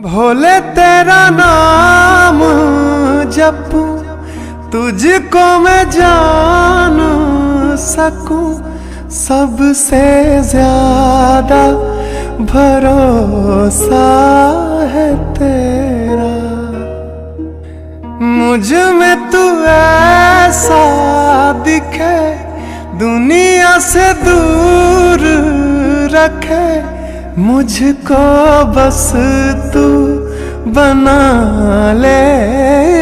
भोले तेरा नाम जपूं, तुझको मैं जान सकूं, सबसे ज्यादा भरोसा है तेरा। मुझ में तू ऐसा दिखे, दुनिया से दूर रखे, मुझको बस तू बना ले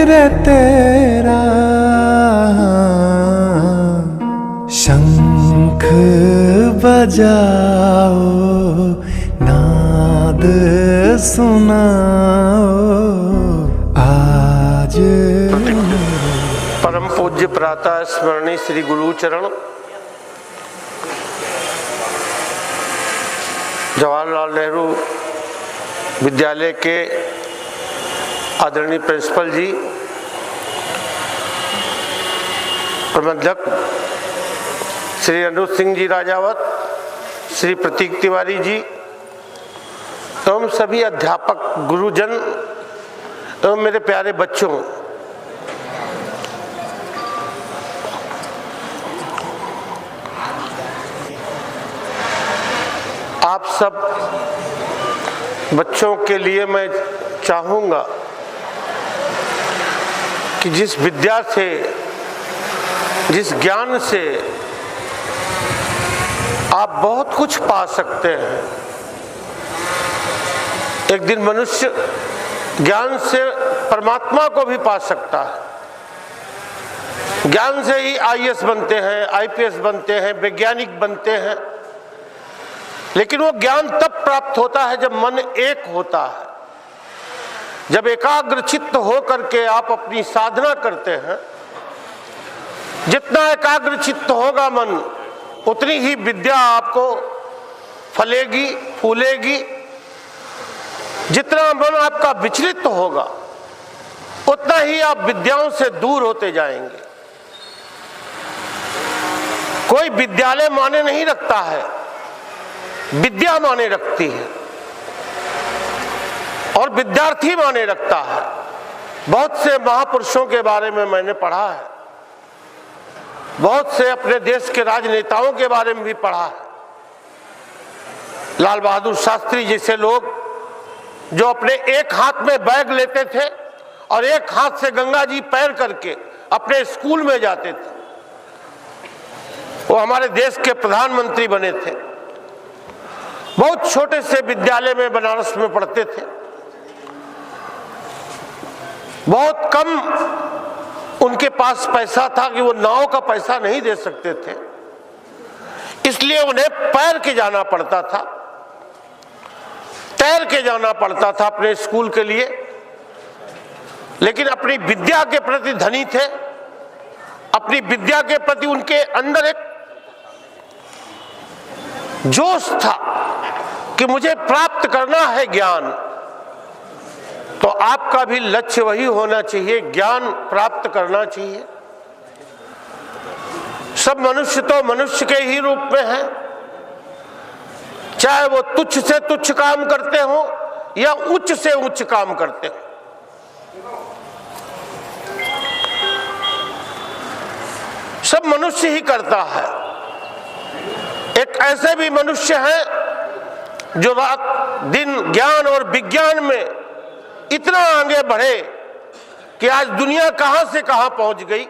रे तेरा। शंख बजाओ, नाद सुनाओ आज। परम पूज्य प्रातः स्मरणीय श्री गुरु चरण जवाहरलाल नेहरू विद्यालय के आदरणीय प्रिंसिपल जी, प्रबंधक श्री अनुज सिंह जी राजावत, श्री प्रतीक तिवारी जी एवं सभी अध्यापक, गुरुजन एवं मेरे प्यारे बच्चों, आप सब बच्चों के लिए मैं चाहूँगा कि जिस विद्या से, जिस ज्ञान से आप बहुत कुछ पा सकते हैं, एक दिन मनुष्य ज्ञान से परमात्मा को भी पा सकता है। ज्ञान से ही आईएएस बनते हैं, आईपीएस बनते हैं, वैज्ञानिक बनते हैं, लेकिन वो ज्ञान तब प्राप्त होता है जब मन एक होता है, जब एकाग्रचित्त हो करके आप अपनी साधना करते हैं। जितना एकाग्रचित्त होगा मन, उतनी ही विद्या आपको फलेगी, फूलेगी। जितना मन आपका विचलित होगा, उतना ही आप विद्याओं से दूर होते जाएंगे। कोई विद्यालय माने नहीं रखता है, विद्या माने रखती है और विद्यार्थी माने रखता है। बहुत से महापुरुषों के बारे में मैंने पढ़ा है, बहुत से अपने देश के राजनेताओं के बारे में भी पढ़ा है। लाल बहादुर शास्त्री जैसे लोग जो अपने एक हाथ में बैग लेते थे और एक हाथ से गंगा जी पैर करके अपने स्कूल में जाते थे, वो हमारे देश के प्रधानमंत्री बने थे। बहुत छोटे से विद्यालय में बनारस में पढ़ते थे, बहुत कम उनके पास पैसा था कि वो नाव का पैसा नहीं दे सकते थे, इसलिए उन्हें पैर के जाना पड़ता था, तैर के जाना पड़ता था अपने स्कूल के लिए। लेकिन अपनी विद्या के प्रति धनी थे, अपनी विद्या के प्रति उनके अंदर एक जोश था कि मुझे प्राप्त करना है ज्ञान। तो आपका भी लक्ष्य वही होना चाहिए, ज्ञान प्राप्त करना चाहिए। सब मनुष्य तो मनुष्य के ही रूप में है, चाहे वो तुच्छ से तुच्छ काम करते हो या उच्च से उच्च काम करते हो। सब मनुष्य ही करता है। एक ऐसे भी मनुष्य हैं जो रात दिन ज्ञान और विज्ञान में इतना आगे बढ़े कि आज दुनिया कहां से कहां पहुंच गई।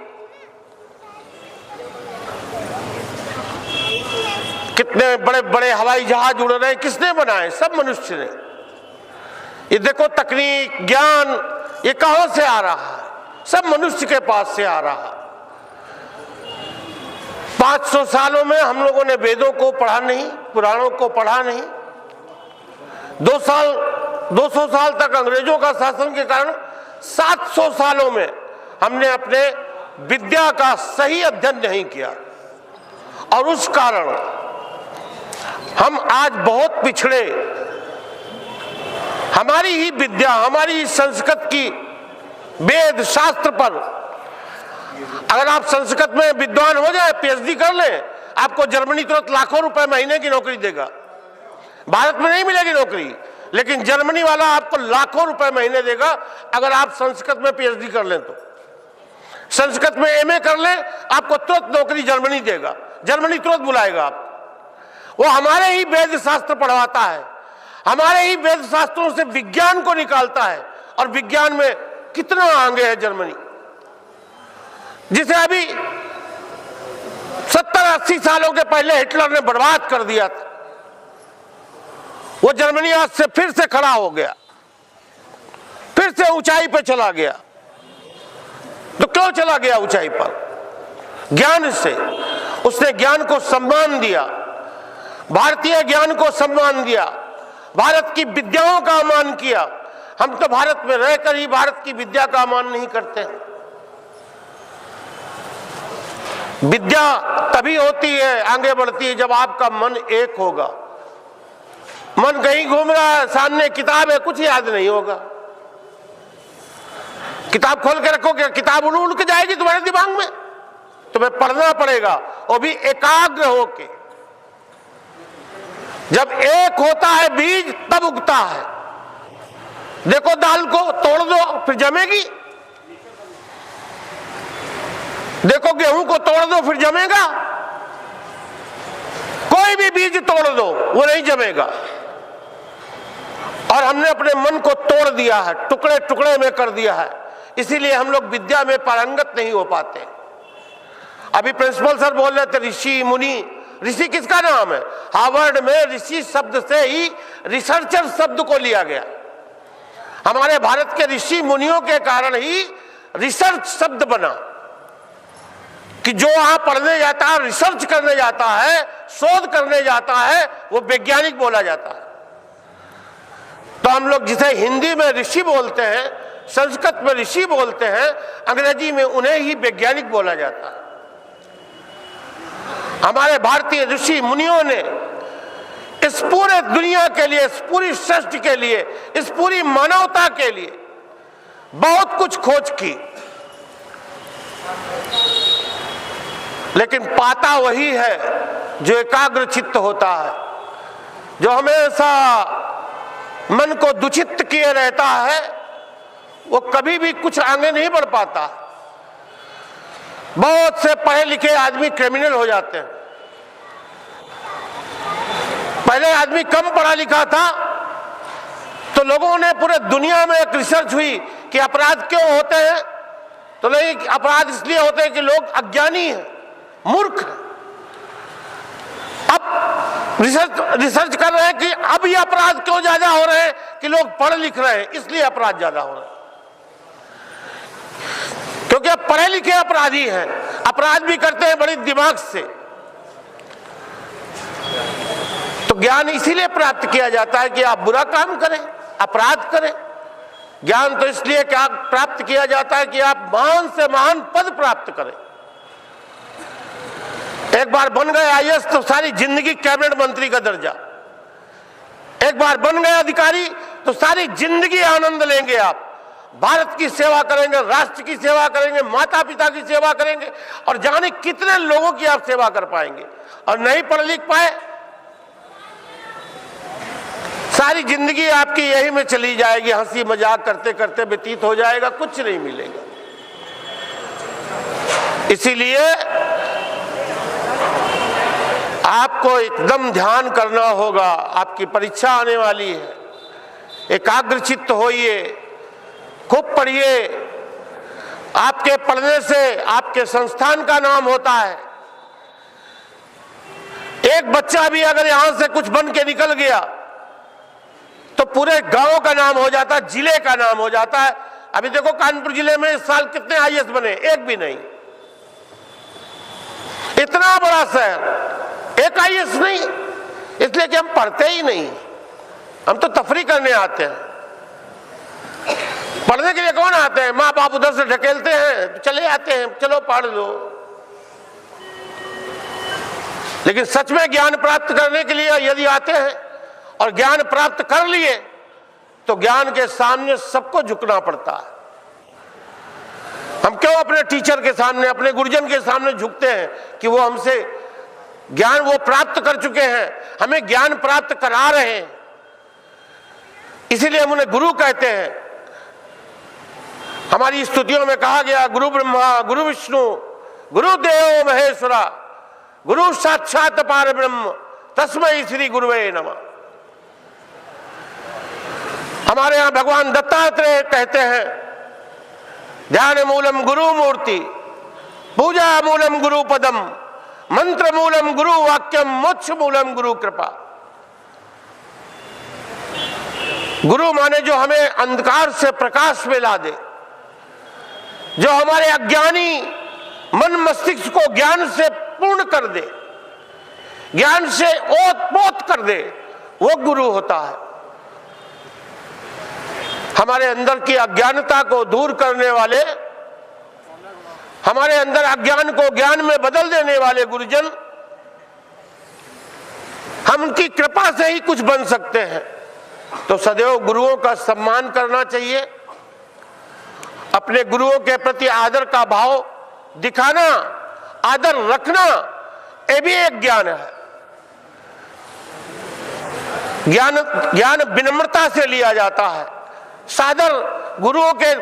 कितने बड़े बड़े हवाई जहाज उड़ रहे हैं, किसने बनाए? सब मनुष्य ने। ये देखो तकनीक, ज्ञान, ये कहां से आ रहा है? सब मनुष्य के पास से आ रहा है। 500 सालों में हम लोगों ने वेदों को पढ़ा नहीं, पुराणों को पढ़ा नहीं। 200 साल तक अंग्रेजों का शासन के कारण 700 सालों में हमने अपने विद्या का सही अध्ययन नहीं किया, और उस कारण हम आज बहुत पिछड़े। हमारी ही विद्या, हमारी संस्कृत की वेद शास्त्र पर, अगर आप संस्कृत में विद्वान हो जाए, पीएचडी कर ले, आपको जर्मनी तुरंत लाखों रुपए महीने की नौकरी देगा। भारत में नहीं मिलेगी नौकरी। लेकिन जर्मनी वाला आपको लाखों रुपए महीने देगा अगर आप संस्कृत में पीएचडी कर लें तो। संस्कृत में एमए कर लें, आपको तुरंत नौकरी जर्मनी देगा, जर्मनी तुरंत बुलाएगा आप। वो हमारे ही वेद शास्त्र पढ़वाता है, हमारे ही वेद शास्त्रों से विज्ञान को निकालता है, और विज्ञान में कितना आगे है जर्मनी, जिसे अभी 70-80 सालों के पहले हिटलर ने बर्बाद कर दिया था। वो जर्मनी आज से फिर से खड़ा हो गया, फिर से ऊंचाई पर चला गया। तो क्यों चला गया ऊंचाई पर? ज्ञान से। उसने ज्ञान को सम्मान दिया, भारतीय ज्ञान को सम्मान दिया, भारत की विद्याओं का सम्मान किया। हम तो भारत में रहकर ही भारत की विद्या का सम्मान नहीं करते। विद्या तभी होती है, आगे बढ़ती है, जब आपका मन एक होगा। मन कहीं घूम रहा है, सामने किताब है, कुछ याद नहीं होगा। किताब खोल के रखोगे, किताब उड़ उड़ के जाएगी तुम्हारे दिमाग में, तुम्हें पढ़ना पड़ेगा, वो भी एकाग्र होके। जब एक होता है बीज तब उगता है। देखो दाल को तोड़ दो फिर जमेगी, देखो गेहूं को तोड़ दो फिर जमेगा। कोई भी बीज तोड़ दो वो नहीं जमेगा। और हमने अपने मन को तोड़ दिया है, टुकड़े टुकड़े में कर दिया है, इसीलिए हम लोग विद्या में पारंगत नहीं हो पाते। अभी प्रिंसिपल सर बोल रहे थे ऋषि मुनि। ऋषि किसका नाम है? हार्वर्ड में ऋषि शब्द से ही रिसर्चर शब्द को लिया गया। हमारे भारत के ऋषि मुनियों के कारण ही रिसर्च शब्द बना, कि जो वहां पढ़ने जाता है, रिसर्च करने जाता है, शोध करने जाता है, वो वैज्ञानिक बोला जाता है। तो हम लोग जिसे हिंदी में ऋषि बोलते हैं, संस्कृत में ऋषि बोलते हैं, अंग्रेजी में उन्हें ही वैज्ञानिक बोला जाता है। हमारे भारतीय ऋषि मुनियों ने इस पूरे दुनिया के लिए, इस पूरी सृष्टि के लिए, इस पूरी मानवता के लिए बहुत कुछ खोज की, लेकिन पाता वही है जो एकाग्र चित्त होता है, जो हमेशा मन को दुचित्त किए रहता है। वो कभी भी कुछ आगे नहीं बढ़ पाता। बहुत से पढ़े लिखे आदमी क्रिमिनल हो जाते हैं। पहले आदमी कम पढ़ा लिखा था तो लोगों ने, पूरे दुनिया में एक रिसर्च हुई कि अपराध क्यों होते हैं, तो नहीं, अपराध इसलिए होते हैं कि लोग अज्ञानी हैं, मूर्ख। अब रिसर्च कर रहे हैं कि अब ये अपराध क्यों ज्यादा हो रहे हैं, कि लोग पढ़ लिख रहे हैं, इसलिए अपराध ज्यादा हो रहे हैं। क्योंकि अब पढ़े लिखे अपराधी हैं, अपराध भी करते हैं बड़ी दिमाग से। तो ज्ञान इसीलिए प्राप्त किया जाता है कि आप बुरा काम करें, अपराध करें। ज्ञान तो इसलिए क्या प्राप्त किया जाता है कि आप महान से महान पद प्राप्त करें। एक बार बन गए आईएएस तो सारी जिंदगी कैबिनेट मंत्री का दर्जा। एक बार बन गए अधिकारी तो सारी जिंदगी आनंद लेंगे। आप भारत की सेवा करेंगे, राष्ट्र की सेवा करेंगे, माता पिता की सेवा करेंगे, और जाने कितने लोगों की आप सेवा कर पाएंगे। और नहीं पढ़ लिख पाए, सारी जिंदगी आपकी यही में चली जाएगी, हंसी मजाक करते करते व्यतीत हो जाएगा, कुछ नहीं मिलेगा। इसीलिए आपको एकदम ध्यान करना होगा। आपकी परीक्षा आने वाली है, एकाग्रचित्त होइए, खूब पढ़िए। आपके पढ़ने से आपके संस्थान का नाम होता है। एक बच्चा भी अगर यहां से कुछ बन के निकल गया तो पूरे गांव का नाम हो जाता है, जिले का नाम हो जाता है। अभी देखो कानपुर जिले में इस साल कितने आईएएस बने, एक भी नहीं। इतना बड़ा शहर, एक आईएएस नहीं, इसलिए कि हम पढ़ते ही नहीं। हम तो तफरी करने आते हैं। पढ़ने के लिए कौन आते हैं? माँ बाप उधर से ढकेलते हैं, चले आते हैं, चलो पढ़ लो। लेकिन सच में ज्ञान प्राप्त करने के लिए यदि आते हैं और ज्ञान प्राप्त कर लिए तो ज्ञान के सामने सबको झुकना पड़ता है। हम क्यों अपने टीचर के सामने, अपने गुरुजन के सामने झुकते हैं? कि वो हमसे ज्ञान वो प्राप्त कर चुके हैं, हमें ज्ञान प्राप्त करा रहे हैं। इसीलिए हम उन्हें गुरु कहते हैं। हमारी स्तुतियों में कहा गया गुरु ब्रह्मा गुरु विष्णु गुरुदेव महेश्वरा गुरु साक्षात पार ब्रह्म तस्मै श्री गुरुवे नमः। हमारे यहां भगवान दत्तात्रेय कहते हैं ध्यान मूलम गुरु मूर्ति पूजा मूलम गुरु पदम मंत्र मूलम गुरु वाक्यम मोक्ष मूलम गुरु कृपा। गुरु माने जो हमें अंधकार से प्रकाश में ला दे, जो हमारे अज्ञानी मन मस्तिष्क को ज्ञान से पूर्ण कर दे, ज्ञान से ओत-पोत कर दे, वो गुरु होता है। हमारे अंदर की अज्ञानता को दूर करने वाले, हमारे अंदर अज्ञान को ज्ञान में बदल देने वाले गुरुजन, हम उनकी कृपा से ही कुछ बन सकते हैं। तो सदैव गुरुओं का सम्मान करना चाहिए, अपने गुरुओं के प्रति आदर का भाव दिखाना, आदर रखना, ये भी एक ज्ञान है। ज्ञान विनम्रता से लिया जाता है, सादर गुरुओं के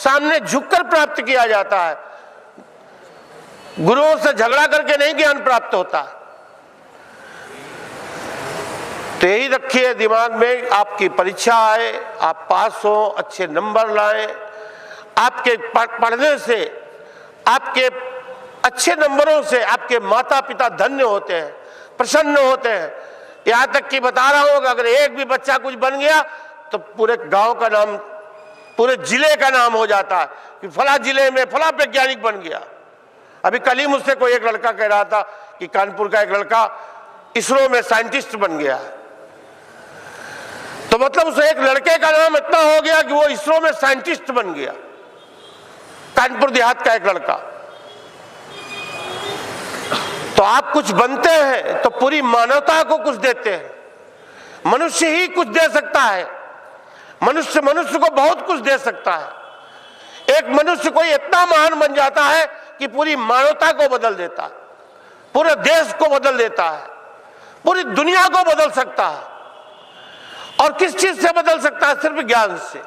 सामने झुककर प्राप्त किया जाता है। गुरुओं से झगड़ा करके नहीं ज्ञान प्राप्त होता। तो यही रखिए दिमाग में, आपकी परीक्षा आए, आप पास हो, अच्छे नंबर लाएं। आपके पढ़ने से, आपके अच्छे नंबरों से आपके माता पिता धन्य होते हैं, प्रसन्न होते हैं। यहां तक कि बता रहा हूं कि अगर एक भी बच्चा कुछ बन गया तो पूरे गांव का नाम, पूरे जिले का नाम हो जाता है कि फला जिले में फला वैज्ञानिक बन गया। अभी कल ही मुझसे कोई एक लड़का कह रहा था कि कानपुर का एक लड़का इसरो में साइंटिस्ट बन गया। तो मतलब उसे एक लड़के का नाम इतना हो गया कि वो इसरो में साइंटिस्ट बन गया, कानपुर देहात का एक लड़का। तो आप कुछ बनते हैं तो पूरी मानवता को कुछ देते हैं। मनुष्य ही कुछ दे सकता है, मनुष्य को बहुत कुछ दे सकता है। एक मनुष्य कोई इतना महान बन जाता है कि पूरी मानवता को बदल देता है, पूरे देश को बदल देता है, पूरी दुनिया को बदल सकता है। और किस चीज से बदल सकता है? सिर्फ ज्ञान से।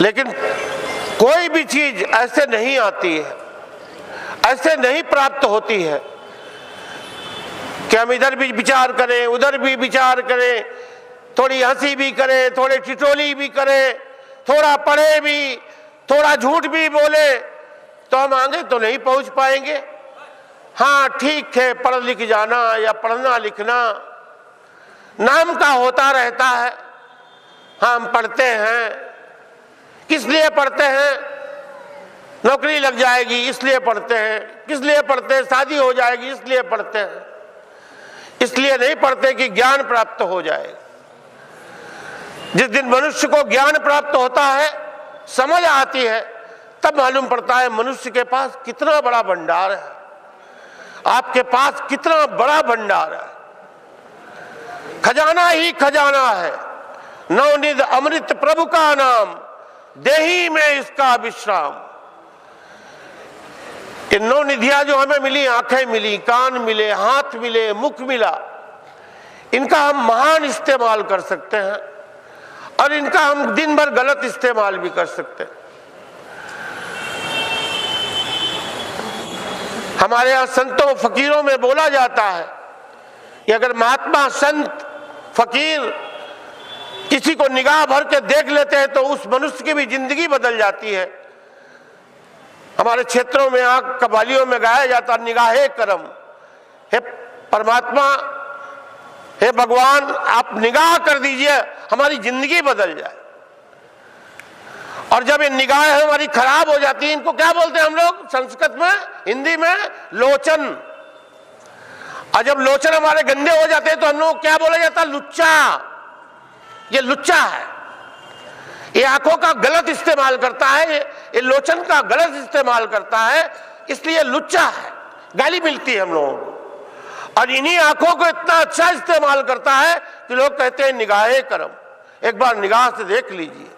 लेकिन कोई भी चीज ऐसे नहीं आती है, ऐसे नहीं प्राप्त होती है कि हम इधर भी विचार करें, उधर भी विचार करें, थोड़ी हंसी भी करें, थोड़ी ठिठोली भी करें, थोड़ा पढ़े भी, थोड़ा झूठ भी बोले तो हम आगे तो नहीं पहुंच पाएंगे। हाँ ठीक है, पढ़ लिख जाना या पढ़ना लिखना नाम का होता रहता है। हाँ हम पढ़ते हैं, किस लिए पढ़ते हैं? नौकरी लग जाएगी इसलिए पढ़ते हैं। किस लिए पढ़ते हैं? शादी हो जाएगी इसलिए पढ़ते हैं। इसलिए नहीं पढ़ते कि ज्ञान प्राप्त हो जाए। जिस दिन मनुष्य को ज्ञान प्राप्त होता है, समझ आती है, तब मालूम पड़ता है मनुष्य के पास कितना बड़ा भंडार है, आपके पास कितना बड़ा भंडार है। खजाना ही खजाना है, नवनिध अमृत प्रभु का नाम, देही में इसका विश्राम। ये नौ निधियां जो हमें मिली, आंखें मिली, कान मिले, हाथ मिले, मुख मिला, इनका हम महान इस्तेमाल कर सकते हैं और इनका हम दिन भर गलत इस्तेमाल भी कर सकते हैं। हमारे यहां संतों फकीरों में बोला जाता है कि अगर महात्मा संत फकीर किसी को निगाह भर के देख लेते हैं तो उस मनुष्य की भी जिंदगी बदल जाती है। हमारे क्षेत्रों में यहाँ कव्वालियों में गाया जाता, निगाहे करम, हे परमात्मा, हे भगवान, आप निगाह कर दीजिए, हमारी जिंदगी बदल जाए। और जब ये निगाहें हमारी खराब हो जाती है, इनको क्या बोलते हैं हम लोग संस्कृत में, हिंदी में? लोचन। और जब लोचन हमारे गंदे हो जाते हैं तो हम लोग क्या बोला जाता है? लुच्चा। ये लुच्चा है, ये आंखों का गलत इस्तेमाल करता है, ये लोचन का गलत इस्तेमाल करता है, इसलिए लुच्चा है, गाली मिलती है हम लोगों को। और इन्हीं आंखों को इतना अच्छा इस्तेमाल करता है कि लोग कहते हैं निगाहे करम, एक बार निगाह से देख लीजिए,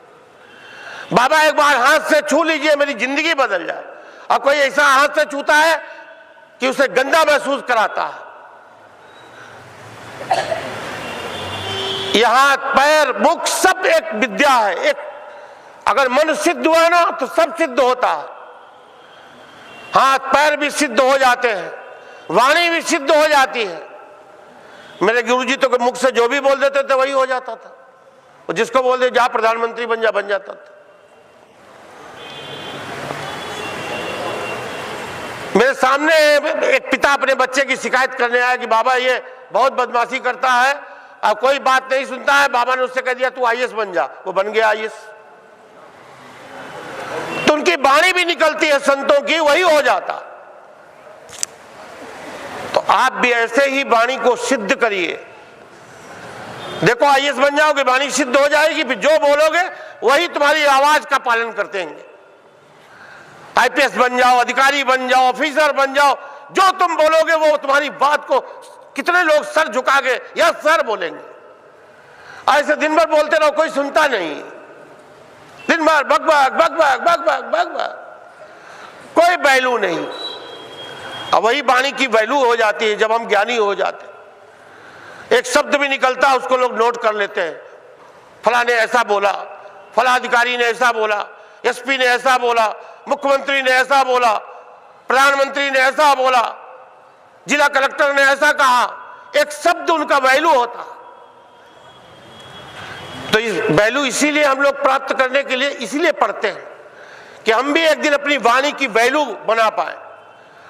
बाबा एक बार हाथ से छू लीजिए, मेरी जिंदगी बदल जाए। और कोई ऐसा हाथ से छूता है कि उसे गंदा महसूस कराता है। यहां पैर मुख सब एक विद्या है। एक अगर मन सिद्ध हुआ ना तो सब सिद्ध होता है। हाथ पैर भी सिद्ध हो जाते हैं, वाणी भी सिद्ध हो जाती है। मेरे गुरुजी तो मुख से जो भी बोल देते थे वही हो जाता था। और जिसको बोल दे जा प्रधानमंत्री बन जाता था। मेरे सामने एक पिता अपने बच्चे की शिकायत करने आया कि बाबा ये बहुत बदमाशी करता है, अब कोई बात नहीं सुनता है। बाबा ने उससे कह दिया तू आईएएस बन जा। वो बन गया आईएएस। तो उनकी वाणी भी निकलती है संतों की, वही हो जाता। तो आप भी ऐसे ही वाणी को सिद्ध करिए। देखो आईएएस बन जाओगे, वाणी सिद्ध हो जाएगी, फिर जो बोलोगे वही तुम्हारी आवाज का पालन करते हैं। आईपीएस बन जाओ, अधिकारी बन जाओ, ऑफिसर बन जाओ, जो तुम बोलोगे वो तुम्हारी बात को कितने लोग सर झुका के या सर बोलेंगे। ऐसे दिन भर बोलते रहो, कोई सुनता नहीं। दिन भर बक बक बक बक बक बक बक बक, कोई वैल्यू नहीं। अब वही वाणी की वैल्यू हो जाती है जब हम ज्ञानी हो जाते। एक शब्द भी निकलता है उसको लोग नोट कर लेते हैं। फला ने ऐसा बोला, फला अधिकारी ने ऐसा बोला, एसपी ने ऐसा बोला, मुख्यमंत्री ने ऐसा बोला, प्रधानमंत्री ने ऐसा बोला, जिला कलेक्टर ने ऐसा कहा। एक शब्द उनका वैल्यू होता। तो इस वैल्यू इसीलिए हम लोग प्राप्त करने के लिए इसीलिए पढ़ते हैं कि हम भी एक दिन अपनी वाणी की वैल्यू बना पाए,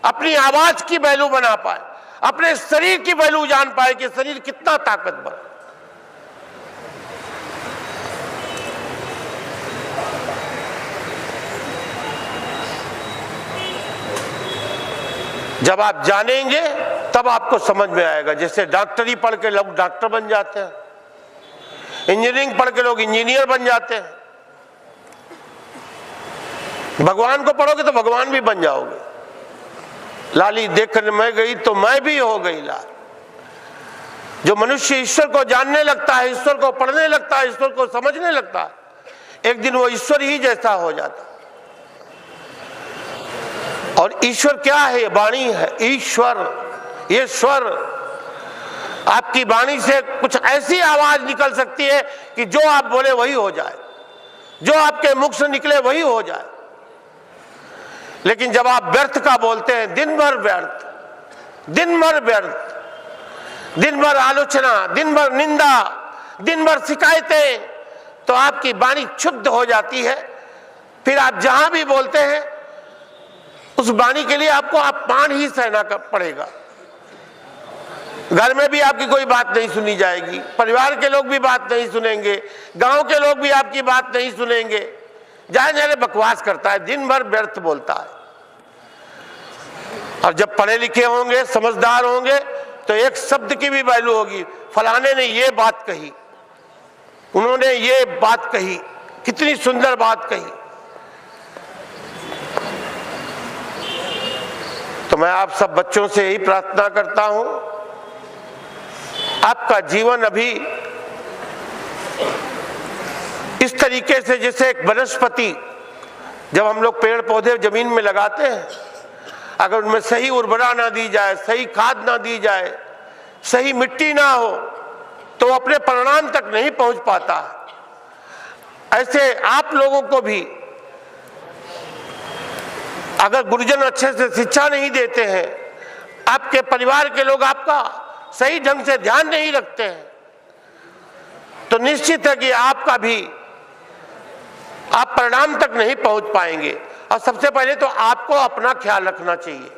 अपनी आवाज की वैल्यू बना पाए, अपने शरीर की वैल्यू जान पाए कि शरीर कितना ताकतवर है। जब आप जानेंगे तब आपको समझ में आएगा। जैसे डॉक्टरी पढ़ के लोग डॉक्टर बन जाते हैं, इंजीनियरिंग पढ़ के लोग इंजीनियर बन जाते हैं। भगवान को पढ़ोगे तो भगवान भी बन जाओगे। लाली देखने मैं गई तो मैं भी हो गई लाल। जो मनुष्य ईश्वर को जानने लगता है, ईश्वर को पढ़ने लगता है, ईश्वर को समझने लगता है, एक दिन वो ईश्वर ही जैसा हो जाता है। और ईश्वर क्या है? वाणी है। ईश्वर, ये स्वर, आपकी वाणी से कुछ ऐसी आवाज निकल सकती है कि जो आप बोले वही हो जाए, जो आपके मुख से निकले वही हो जाए। लेकिन जब आप व्यर्थ का बोलते हैं, दिन भर व्यर्थ, दिन भर व्यर्थ, दिन भर आलोचना, दिन भर निंदा, दिन भर शिकायतें, तो आपकी वाणी क्षुब्ध हो जाती है। फिर आप जहां भी बोलते हैं उस वाणी के लिए आपको अपमान ही सहना पड़ेगा। घर में भी आपकी कोई बात नहीं सुनी जाएगी, परिवार के लोग भी बात नहीं सुनेंगे, गांव के लोग भी आपकी बात नहीं सुनेंगे। जाने बकवास करता है, दिन भर व्यर्थ बोलता है। और जब पढ़े लिखे होंगे, समझदार होंगे, तो एक शब्द की भी वैल्यू होगी। फलाने ने ये बात कही, उन्होंने ये बात कही, कितनी सुंदर बात कही। तो मैं आप सब बच्चों से यही प्रार्थना करता हूं, आपका जीवन अभी इस तरीके से, जैसे एक वनस्पति, जब हम लोग पेड़ पौधे जमीन में लगाते हैं, अगर उनमें सही उर्वरा ना दी जाए, सही खाद ना दी जाए, सही मिट्टी ना हो, तो अपने परिणाम तक नहीं पहुंच पाता। ऐसे आप लोगों को भी अगर गुरुजन अच्छे से शिक्षा नहीं देते हैं, आपके परिवार के लोग आपका सही ढंग से ध्यान नहीं रखते हैं, तो निश्चित है कि आपका भी आप परिणाम तक नहीं पहुंच पाएंगे। और सबसे पहले तो आपको अपना ख्याल रखना चाहिए।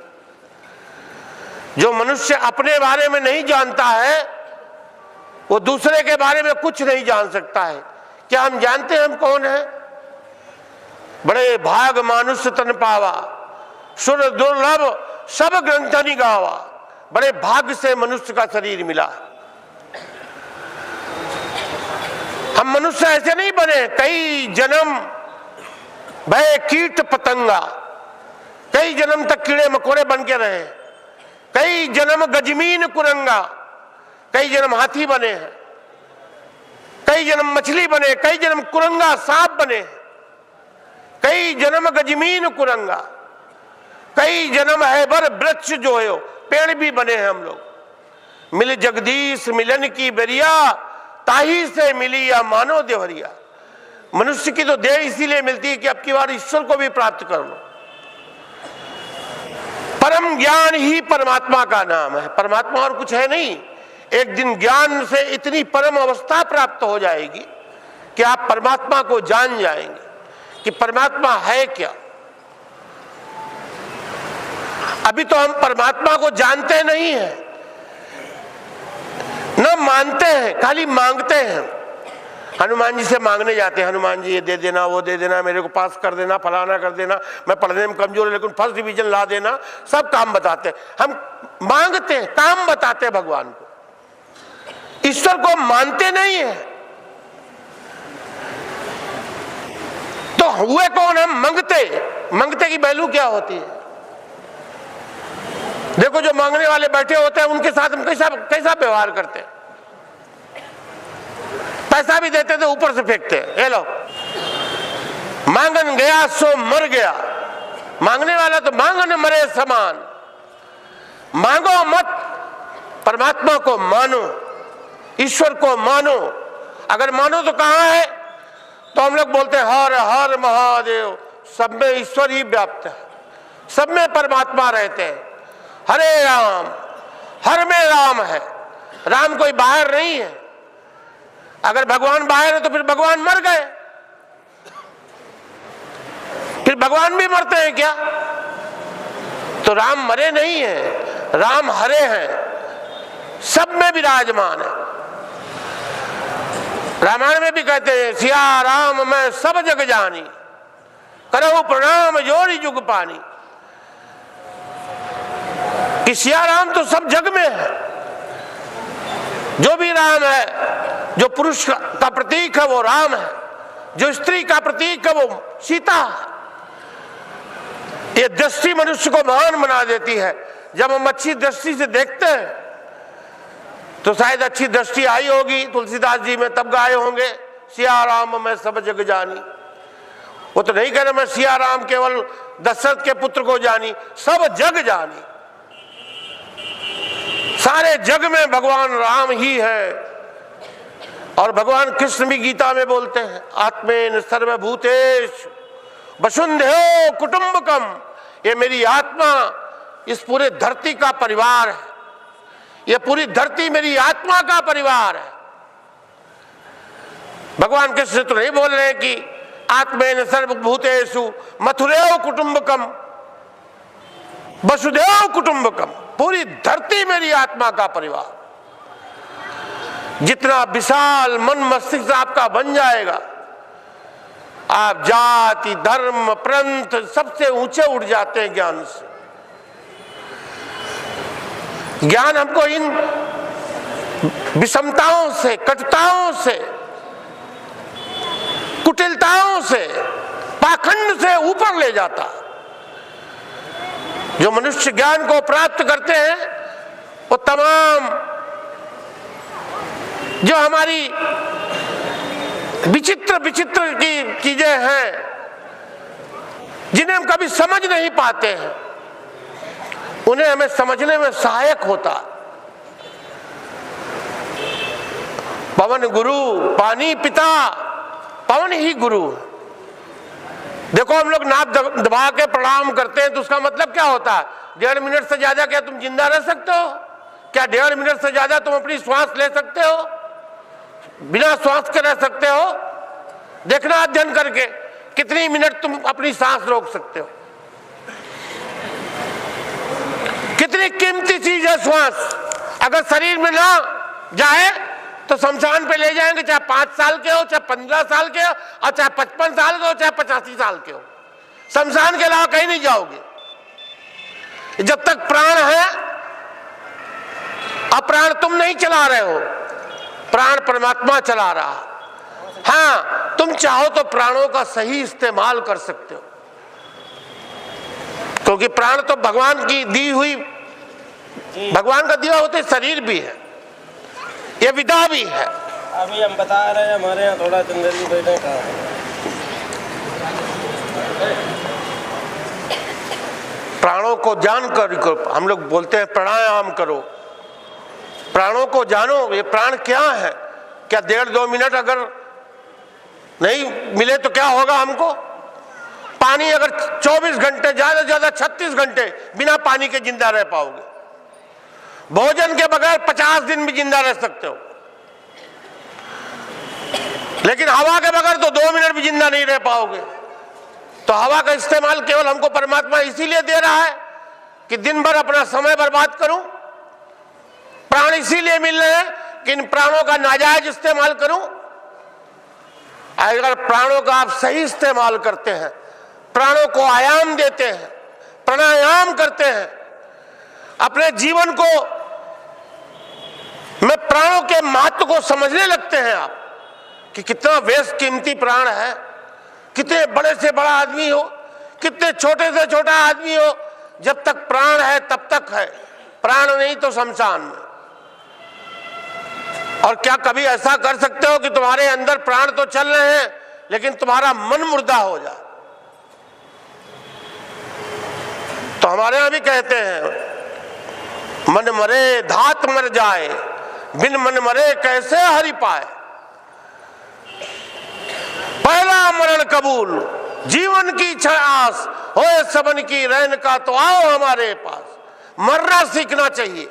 जो मनुष्य अपने बारे में नहीं जानता है, वो दूसरे के बारे में कुछ नहीं जान सकता है। क्या हम जानते हैं हम कौन है? बड़े भाग मानुष तन पावा, सुर दुर्लभ सब ग्रंथनि गावा। बड़े भाग्य से मनुष्य का शरीर मिला। हम मनुष्य ऐसे नहीं बने, कई जन्म भय कीट पतंगा, कई जन्म तक कीड़े मकोड़े बन के रहे, कई जन्म गजमीन कुरंगा, कई जन्म हाथी बने हैं, कई जन्म मछली बने, कई जन्म कुरंगा सांप बने, कई जन्म गजमीन कुरंगा, कई जन्म हैबर वृक्ष जो है पेड़ भी बने हैं हम लोग। मिल जगदीश मिलन की बेरिया, ताही से मिली या मानो देवरिया। मनुष्य की तो देह इसीलिए मिलती है कि अब की बार ईश्वर को भी प्राप्त कर लो। परम ज्ञान ही परमात्मा का नाम है, परमात्मा और कुछ है नहीं। एक दिन ज्ञान से इतनी परम अवस्था प्राप्त हो जाएगी कि आप परमात्मा को जान जाएंगे कि परमात्मा है क्या। अभी तो हम परमात्मा को जानते नहीं हैं, न मानते हैं, खाली मांगते हैं। हनुमान जी से मांगने जाते हैं, हनुमान जी ये दे देना, वो दे देना, मेरे को पास कर देना, फलाना कर देना, मैं पढ़ने में कमजोर है लेकिन फर्स्ट डिवीजन ला देना, सब काम बताते हैं। हम मांगते हैं, काम बताते हैं भगवान को, ईश्वर को मानते नहीं है। तो हुए कौन हम? मंगते की वैल्यू क्या होती है? देखो जो मांगने वाले बैठे होते हैं उनके साथ हम कैसा व्यवहार करते हैं। पैसा भी देते तो ऊपर से फेंकते हैं, ये लो मांगन गया सो मर गया। मांगने वाला तो मांगन मरे समान। मांगो मत, परमात्मा को मानो, ईश्वर को मानो। अगर मानो तो कहां है? तो हम लोग बोलते हैं हर हर महादेव, सब में ईश्वर ही व्याप्त है, सब में परमात्मा रहते हैं। हरे राम, हर में राम है, राम कोई बाहर नहीं है। अगर भगवान बाहर है तो फिर भगवान मर गए, फिर भगवान भी मरते हैं क्या? तो राम मरे नहीं है, राम हरे हैं, सब में विराजमान है। रामायण में भी कहते हैं सिया राम मैं सब जग जानी, करहु प्रणाम जोरी जुग पानी। कि सिया राम तो सब जग में है। जो भी राम है, जो पुरुष का प्रतीक है वो राम है, जो स्त्री का प्रतीक है वो सीता है। ये दृष्टि मनुष्य को महान बना देती है। जब हम अच्छी दृष्टि से देखते हैं तो शायद अच्छी दृष्टि आई होगी तुलसीदास जी में, तब गाए होंगे सिया राम मैं सब जग जानी। वो तो नहीं कह रहे मैं सिया राम केवल दशरथ के पुत्र को जानी, सब जग जानी। सारे जग में भगवान राम ही है। और भगवान कृष्ण भी गीता में बोलते हैं आत्मेन सर्वभूतेषु वसुन्धैव कुटुम्बकम। ये मेरी आत्मा इस पूरे धरती का परिवार है, ये पूरी धरती मेरी आत्मा का परिवार है। भगवान कृष्ण तो नहीं बोल रहे कि आत्मेन सर्वभूतेषु मथुरैव कुटुम्बकम वसुधैव कुटुम्बकम। पूरी धरती मेरी आत्मा का परिवार। जितना विशाल मन मस्तिष्क आपका बन जाएगा, आप जाति धर्म पंथ सबसे ऊंचे उठ जाते हैं ज्ञान से। ज्ञान हमको इन विषमताओं से, कटुताओं से, कुटिलताओं से, पाखंड से ऊपर ले जाता। जो मनुष्य ज्ञान को प्राप्त करते हैं वो तमाम जो हमारी विचित्र विचित्र की चीजें हैं जिन्हें हम कभी समझ नहीं पाते हैं, उन्हें हमें समझने में सहायक होता। पवन गुरु, पानी पिता, पवन ही गुरु। देखो हम लोग नाक दबा के प्रणाम करते हैं तो उसका मतलब क्या होता है? 1.5 मिनट से ज्यादा क्या तुम जिंदा रह सकते हो? क्या 1.5 मिनट से ज्यादा तुम अपनी श्वास ले सकते हो? बिना श्वास के रह सकते हो? देखना अध्ययन करके कितनी मिनट तुम अपनी सांस रोक सकते हो। कितनी कीमती चीज है श्वास। अगर शरीर में ना जाए तो शमशान पे ले जाएंगे, चाहे 5 साल के हो, चाहे 15 साल के हो, और चाहे 55 साल के हो, चाहे 85 साल के हो। शमशान के अलावा कहीं नहीं जाओगे। जब तक प्राण है, अब प्राण तुम नहीं चला रहे हो, प्राण परमात्मा चला रहा। हाँ, तुम चाहो तो प्राणों का सही इस्तेमाल कर सकते हो, क्योंकि प्राण तो भगवान की दी हुई, भगवान का दिया होते शरीर भी है, ये विधा भी है। अभी हम बता रहे हैं हमारे यहाँ थोड़ा जंगली बैठे का प्राणों को जानकर हम लोग बोलते हैं प्राणायाम करो। प्राणों को जानो, ये प्राण क्या है। क्या 1.5-2 मिनट अगर नहीं मिले तो क्या होगा हमको। पानी अगर 24 घंटे, ज्यादा से ज्यादा 36 घंटे बिना पानी के जिंदा रह पाओगे। भोजन के बगैर 50 दिन भी जिंदा रह सकते हो, लेकिन हवा के बगैर तो 2 मिनट भी जिंदा नहीं रह पाओगे। तो हवा का इस्तेमाल केवल हमको परमात्मा इसीलिए दे रहा है कि दिन भर अपना समय बर्बाद करूं। प्राण इसीलिए मिल रहे हैं कि इन प्राणों का नाजायज इस्तेमाल करूं। अगर प्राणों का आप सही इस्तेमाल करते हैं, प्राणों को आयाम देते हैं, प्राणायाम करते हैं, अपने जीवन को में प्राणों के महत्व को समझने लगते हैं आप कि कितना बेश कीमती प्राण है। कितने बड़े से बड़ा आदमी हो, कितने छोटे से छोटा आदमी हो, जब तक प्राण है तब तक है, प्राण नहीं तो शमशान में। और क्या कभी ऐसा कर सकते हो कि तुम्हारे अंदर प्राण तो चल रहे हैं लेकिन तुम्हारा मन मुर्दा हो जाए। तो हमारे यहां भी कहते हैं मन मरे धात मर जाए, बिन मन मरे कैसे हरि पाए। पहला मरण कबूल जीवन की इच्छा आस, होए सबन की रहन का तो आओ हमारे पास। मरना सीखना चाहिए।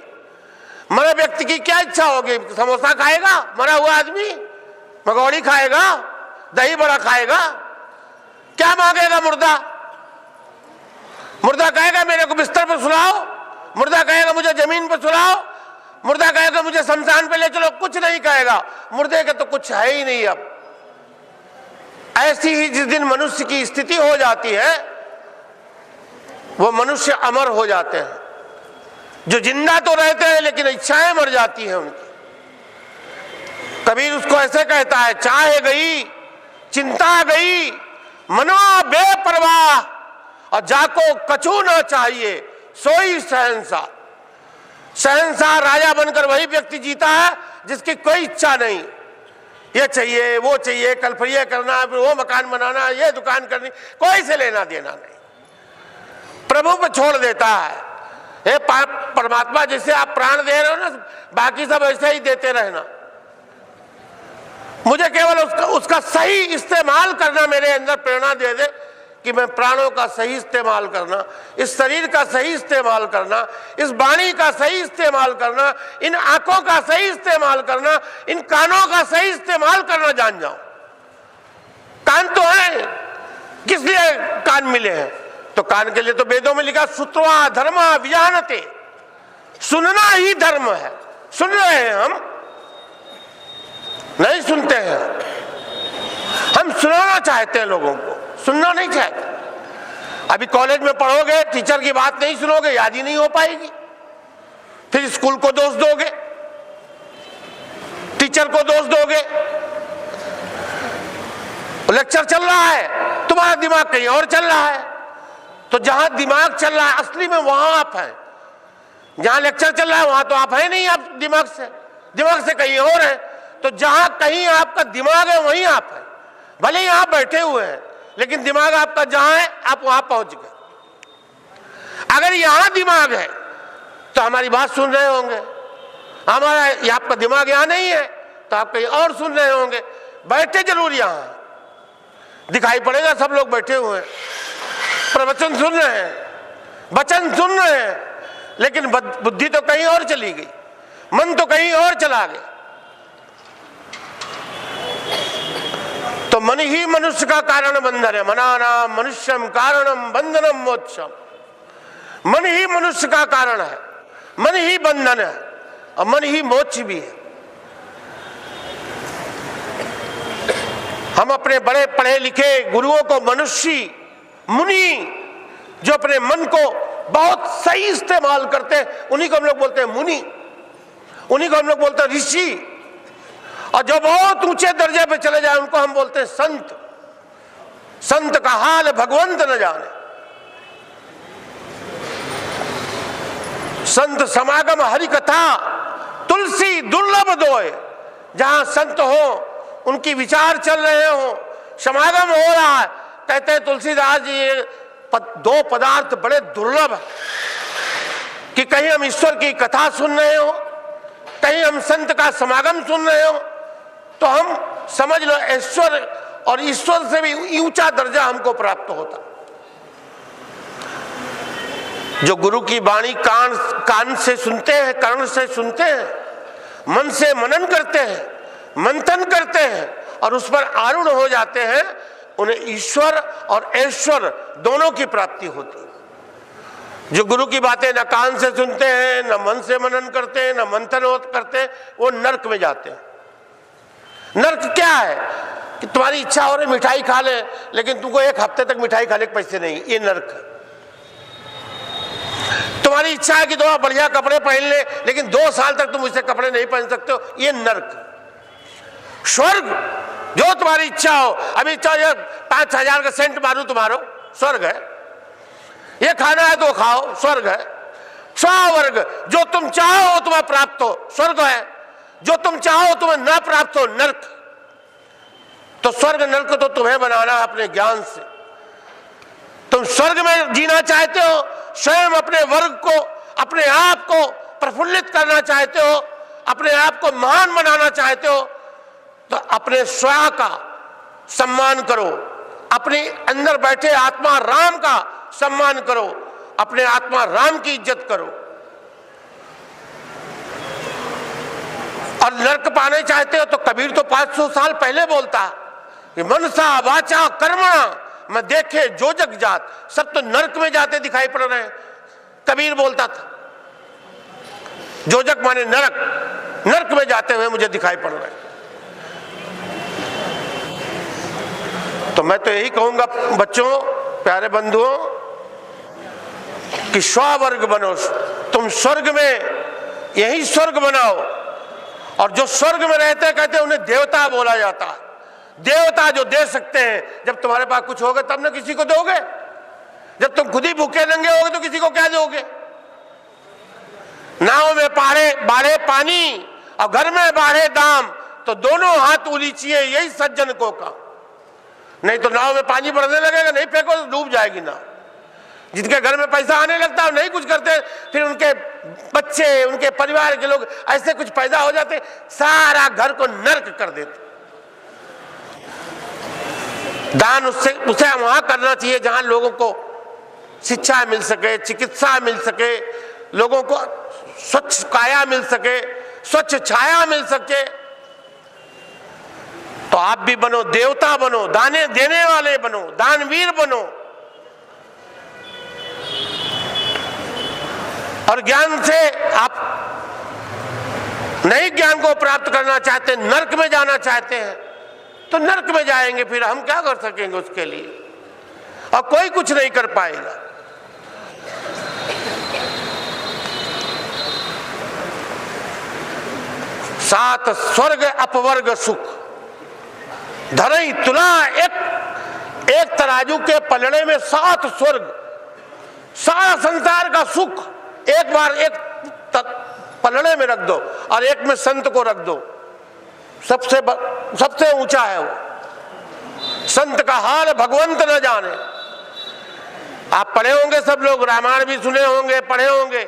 मरे व्यक्ति की क्या इच्छा होगी? समोसा खाएगा मरा हुआ आदमी, मगोड़ी खाएगा, दही बड़ा खाएगा, क्या मांगेगा मुर्दा? मुर्दा कहेगा मेरे को बिस्तर पर सुलाओ, मुर्दा कहेगा मुझे जमीन पर सुलाओ, मुर्दा कहेगा मुझे शमशान पे ले चलो। कुछ नहीं कहेगा, मुर्दे का तो कुछ है ही नहीं। अब ऐसी ही जिस दिन मनुष्य की स्थिति हो जाती है, वो मनुष्य अमर हो जाते हैं। जो जिंदा तो रहते हैं लेकिन इच्छाएं मर जाती हैं उनकी। कबीर उसको ऐसे कहता है, चाहे गई चिंता गई मनो बेपरवाह, और जाको कछु ना चाहिए सोई शहंशाह। शहंशाह राजा बनकर वही व्यक्ति जीता है जिसकी कोई इच्छा नहीं। ये चाहिए, वो चाहिए, कल फिर ये करना, फिर वो मकान बनाना, ये दुकान करनी, कोई से लेना देना नहीं, प्रभु पे छोड़ देता है। हे परमात्मा, जिसे आप प्राण दे रहे हो ना, बाकी सब ऐसे ही देते रहना, मुझे केवल उसका सही इस्तेमाल करना मेरे अंदर प्रेरणा दे दे कि मैं प्राणों का सही इस्तेमाल करना, इस शरीर का सही इस्तेमाल करना, इस वाणी का सही इस्तेमाल करना, इन आंखों का सही इस्तेमाल करना, इन कानों का सही इस्तेमाल करना जान जाऊं। कान तो है, किस लिए कान मिले हैं? तो कान के लिए तो वेदों में लिखा श्रुत्वा धर्मा विजानते, सुनना ही धर्म है। सुन रहे हैं हम, नहीं सुनते हैं। हम सुनाना चाहते हैं लोगों को, सुनना नहीं चाहते। अभी कॉलेज में पढ़ोगे, टीचर की बात नहीं सुनोगे, याद ही नहीं हो पाएगी। फिर स्कूल को दोष दोगे, टीचर को दोष दोगे। लेक्चर चल रहा है, तुम्हारा दिमाग कहीं और चल रहा है। तो जहां दिमाग चल रहा है असली में वहां आप हैं, जहां लेक्चर चल रहा है वहां तो आप है नहीं। आप दिमाग से कहीं और है। तो जहां कहीं आपका दिमाग है वहीं आप हैं। भले ही आप बैठे हुए हैं लेकिन दिमाग आपका जहां है आप वहां पहुंच गए। अगर यहां दिमाग है तो हमारी बात सुन रहे होंगे, हमारा आपका दिमाग यहां नहीं है तो आप कहीं और सुन रहे होंगे। बैठे जरूर यहां, दिखाई पड़ेगा सब लोग बैठे हुए हैं, प्रवचन सुन रहे हैं, वचन सुन रहे हैं, लेकिन बुद्धि तो कहीं और चली गई, मन तो कहीं और चला गया। तो मन ही मनुष्य का कारण बंधन है। मनानाम मनुष्यम कारणम बंधनम मोक्षम। मन ही मनुष्य का कारण है, मन ही बंधन है और मन ही मोक्ष भी है। हम अपने बड़े पढ़े लिखे गुरुओं को मनुष्य, मुनि, जो अपने मन को बहुत सही इस्तेमाल करते हैं, उन्हीं को हम लोग बोलते हैं मुनि, उन्हीं को हम लोग बोलते हैं ऋषि। और जो बहुत ऊंचे दर्जे पे चले जाए उनको हम बोलते हैं संत। संत का हाल भगवंत न जाने। संत समागम हरि कथा तुलसी दुर्लभ दोए। जहां संत हो, उनकी विचार चल रहे हो, समागम हो रहा है, कहते हैं तुलसीदास जी ये दो पदार्थ बड़े दुर्लभ है कि कहीं हम ईश्वर की कथा सुन रहे हो, कहीं हम संत का समागम सुन रहे हो तो हम समझ लो ईश्वर, और ईश्वर से भी ऊंचा दर्जा हमको प्राप्त होता। जो गुरु की वाणी कान से सुनते हैं, कर्ण से सुनते हैं, मन से मनन करते हैं, मंथन करते हैं और उस पर आरूढ़ हो जाते हैं, उन्हें ईश्वर और ऐश्वर दोनों की प्राप्ति होती है। जो गुरु की बातें न कान से सुनते हैं, न मन से मनन करते हैं, न मंथन करते हैं, वो नरक में जाते हैं। नरक क्या है कि तुम्हारी इच्छा हो रही मिठाई खा ले, लेकिन तुमको एक हफ्ते तक मिठाई खाने के पैसे नहीं, ये नरक है। तुम्हारी इच्छा है कि तुम बढ़िया कपड़े पहन ले, लेकिन 2 साल तक तुम उससे कपड़े नहीं पहन सकते हो, ये नरक। स्वर्ग जो तुम्हारी इच्छा हो, अभी चाहे 5000 का सेंट मारू तुम्हारो, स्वर्ग है। ये खाना है तो खाओ, स्वर्ग है। स्वर्ग जो तुम चाहो तुम्हें प्राप्त हो, स्वर्ग है। जो तुम चाहो तुम्हें ना प्राप्त हो, नरक। तो स्वर्ग नरक तो तुम्हें बनाना है अपने ज्ञान से। तुम स्वर्ग में जीना चाहते हो, स्वयं अपने वर्ग को, अपने आप को प्रफुल्लित करना चाहते हो, अपने आप को महान बनाना चाहते हो, तो अपने स्वयं का सम्मान करो, अपने अंदर बैठे आत्मा राम का सम्मान करो, अपने आत्मा राम की इज्जत करो। और नरक पाने चाहते हो तो कबीर तो 500 साल पहले बोलता कि मनसा वाचा कर्मणा मैं देखे जो जग जात, सब तो नरक में जाते दिखाई पड़ रहे हैं। कबीर बोलता था जो जग माने नरक, नरक में जाते हुए मुझे दिखाई पड़ रहे हैं। तो मैं तो यही कहूंगा बच्चों, प्यारे बंधुओं, कि स्वर्ग बनो। तुम स्वर्ग में यही स्वर्ग बनाओ। और जो स्वर्ग में रहते कहते हैं उन्हें देवता बोला जाता है। देवता जो दे सकते हैं, जब तुम्हारे पास कुछ होगा तब ना किसी को दोगे। जब तुम खुद ही भूखे नंगे होगे तो किसी को क्या दोगे। नाव में बाढ़े पानी और घर में बाढ़े दाम, तो दोनों हाथ उलीचिए, यही सज्जन को का। नहीं तो नाव में पानी बढ़ने लगेगा, नहीं फेंको तो डूब जाएगी नाव। जिनके घर में पैसा आने लगता है नहीं कुछ करते, फिर उनके बच्चे, उनके परिवार के लोग ऐसे कुछ पैदा हो जाते, सारा घर को नर्क कर देते। दान उसे वहां करना चाहिए जहां लोगों को शिक्षा मिल सके, चिकित्सा मिल सके, लोगों को स्वच्छ काया मिल सके, स्वच्छ छाया मिल सके। तो आप भी बनो, देवता बनो, दाने देने वाले बनो, दानवीर बनो। और ज्ञान से आप नए ज्ञान को प्राप्त करना चाहते हैं, नरक में जाना चाहते हैं, तो नरक में जाएंगे। फिर हम क्या कर सकेंगे उसके लिए, और कोई कुछ नहीं कर पाएगा। सात स्वर्ग अपवर्ग सुख धरई तुला। एक तराजू के पलड़े में 7 स्वर्ग, सारा संसार का सुख एक बार एक पलड़े में रख दो और एक में संत को रख दो। सबसे ऊंचा है वो। संत का हाल भगवंत न जाने। आप पढ़े होंगे, सब लोग रामायण भी सुने होंगे, पढ़े होंगे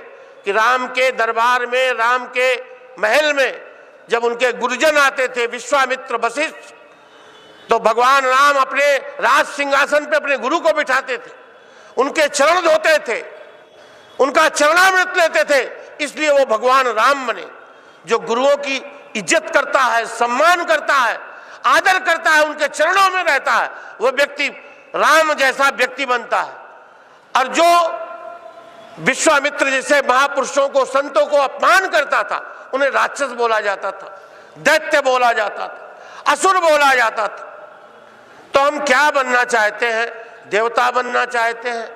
कि राम के दरबार में, राम के महल में जब उनके गुरुजन आते थे, विश्वामित्र, वशिष्ठ, तो भगवान राम अपने राज सिंहासन पे अपने गुरु को बिठाते थे, उनके चरण धोते थे, उनका चरणामृत लेते थे। इसलिए वो भगवान राम बने। जो गुरुओं की इज्जत करता है, सम्मान करता है, आदर करता है, उनके चरणों में रहता है, वो व्यक्ति राम जैसा व्यक्ति बनता है। और जो विश्वामित्र जैसे महापुरुषों को, संतों को अपमान करता था, उन्हें राक्षस बोला जाता था, दैत्य बोला जाता था, असुर बोला जाता था। तो हम क्या बनना चाहते हैं? देवता बनना चाहते हैं,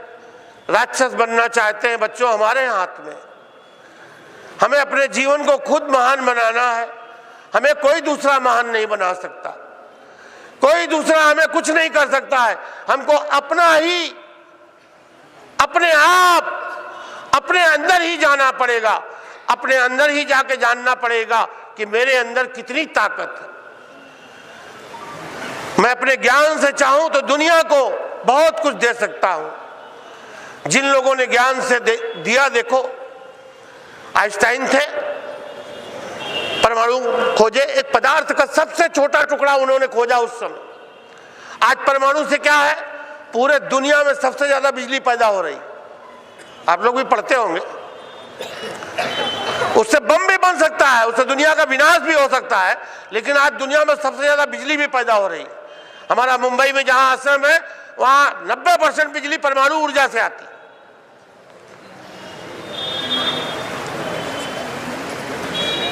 राक्षस बनना चाहते हैं? बच्चों, हमारे हाथ में। हमें अपने जीवन को खुद महान बनाना है। हमें कोई दूसरा महान नहीं बना सकता, कोई दूसरा हमें कुछ नहीं कर सकता है। हमको अपना ही, अपने आप, अपने अंदर ही जाना पड़ेगा। अपने अंदर ही जाके जानना पड़ेगा कि मेरे अंदर कितनी ताकत है। मैं अपने ज्ञान से चाहूं तो दुनिया को बहुत कुछ दे सकता हूं। जिन लोगों ने ज्ञान से दिया, देखो आइंस्टाइन थे, परमाणु खोजे, एक पदार्थ का सबसे छोटा टुकड़ा उन्होंने खोजा उस समय। आज परमाणु से क्या है, पूरे दुनिया में सबसे ज्यादा बिजली पैदा हो रही, आप लोग भी पढ़ते होंगे। उससे बम भी बन सकता है, उससे दुनिया का विनाश भी हो सकता है, लेकिन आज दुनिया में सबसे ज्यादा बिजली भी पैदा हो रही। हमारा मुंबई में जहां आश्रम है वहां 90% बिजली परमाणु ऊर्जा से आती।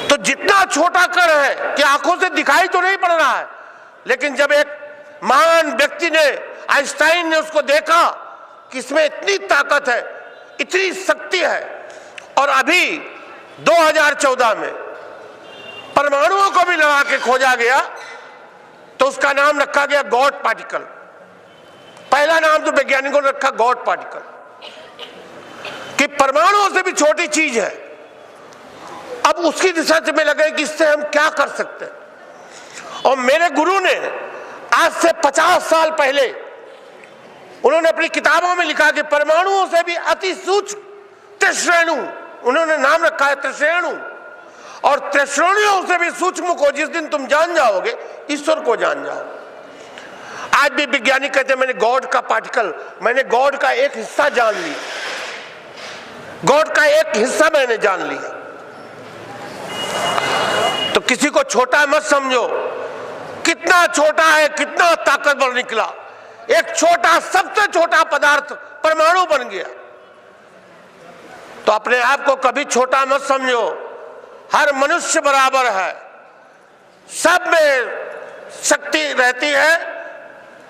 तो जितना छोटा कण है कि आंखों से दिखाई तो नहीं पड़ रहा है, लेकिन जब एक महान व्यक्ति ने, आइंस्टाइन ने उसको देखा कि इसमें इतनी ताकत है, इतनी शक्ति है, और अभी 2014 में परमाणुओं को भी लगा के खोजा गया, तो उसका नाम रखा गया गॉड पार्टिकल। पहला नाम तो वैज्ञानिकों ने रखा गॉड पार्टिकल, कि परमाणुओं से भी छोटी चीज है। अब उसकी रिसर्च में लगे कि इससे हम क्या कर सकते हैं। और मेरे गुरु ने आज से 50 साल पहले उन्होंने अपनी किताबों में लिखा कि परमाणुओं से भी अति सूक्ष्म त्रिश्रेणु, उन्होंने नाम रखा है त्रिश्रेणु, और त्रिश्रेणुओं से भी सूक्ष्म को जिस दिन तुम जान जाओगे, ईश्वर को जान जाओगे। आज भी वैज्ञानिक कहते हैं मैंने गॉड का पार्टिकल, मैंने गॉड का एक हिस्सा जान लिया, गॉड का एक हिस्सा मैंने जान लिया। तो किसी को छोटा मत समझो, कितना छोटा है, कितना ताकतवर निकला। एक छोटा, सबसे छोटा पदार्थ परमाणु बन गया। तो अपने आप को कभी छोटा मत समझो, हर मनुष्य बराबर है, सब में शक्ति रहती है।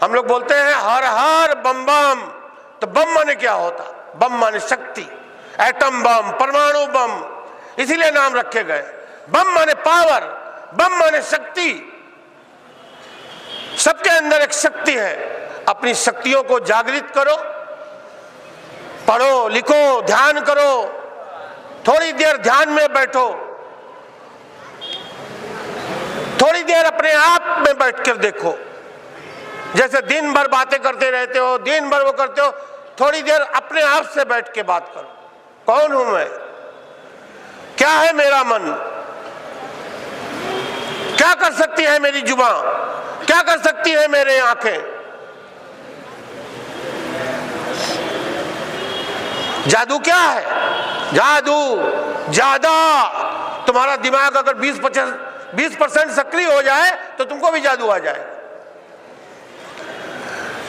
हम लोग बोलते हैं हर हर बम बम, तो बम माने क्या होता, बम माने शक्ति, एटम बम, परमाणु बम, इसीलिए नाम रखे गए। बम माने पावर, बम माने शक्ति, सबके अंदर एक शक्ति है। अपनी शक्तियों को जागृत करो, पढ़ो लिखो, ध्यान करो, थोड़ी देर ध्यान में बैठो, थोड़ी देर अपने आप में बैठकर देखो। जैसे दिन भर बातें करते रहते हो, दिन भर वो करते हो, थोड़ी देर अपने आप से बैठ के बात करो। कौन हूं मैं, क्या है मेरा मन, क्या कर सकती है मेरी जुबान, क्या कर सकती है मेरे आंखें। जादू क्या है, जादू ज्यादा, तुम्हारा दिमाग अगर 20% सक्रिय हो जाए तो तुमको भी जादू आ जाए।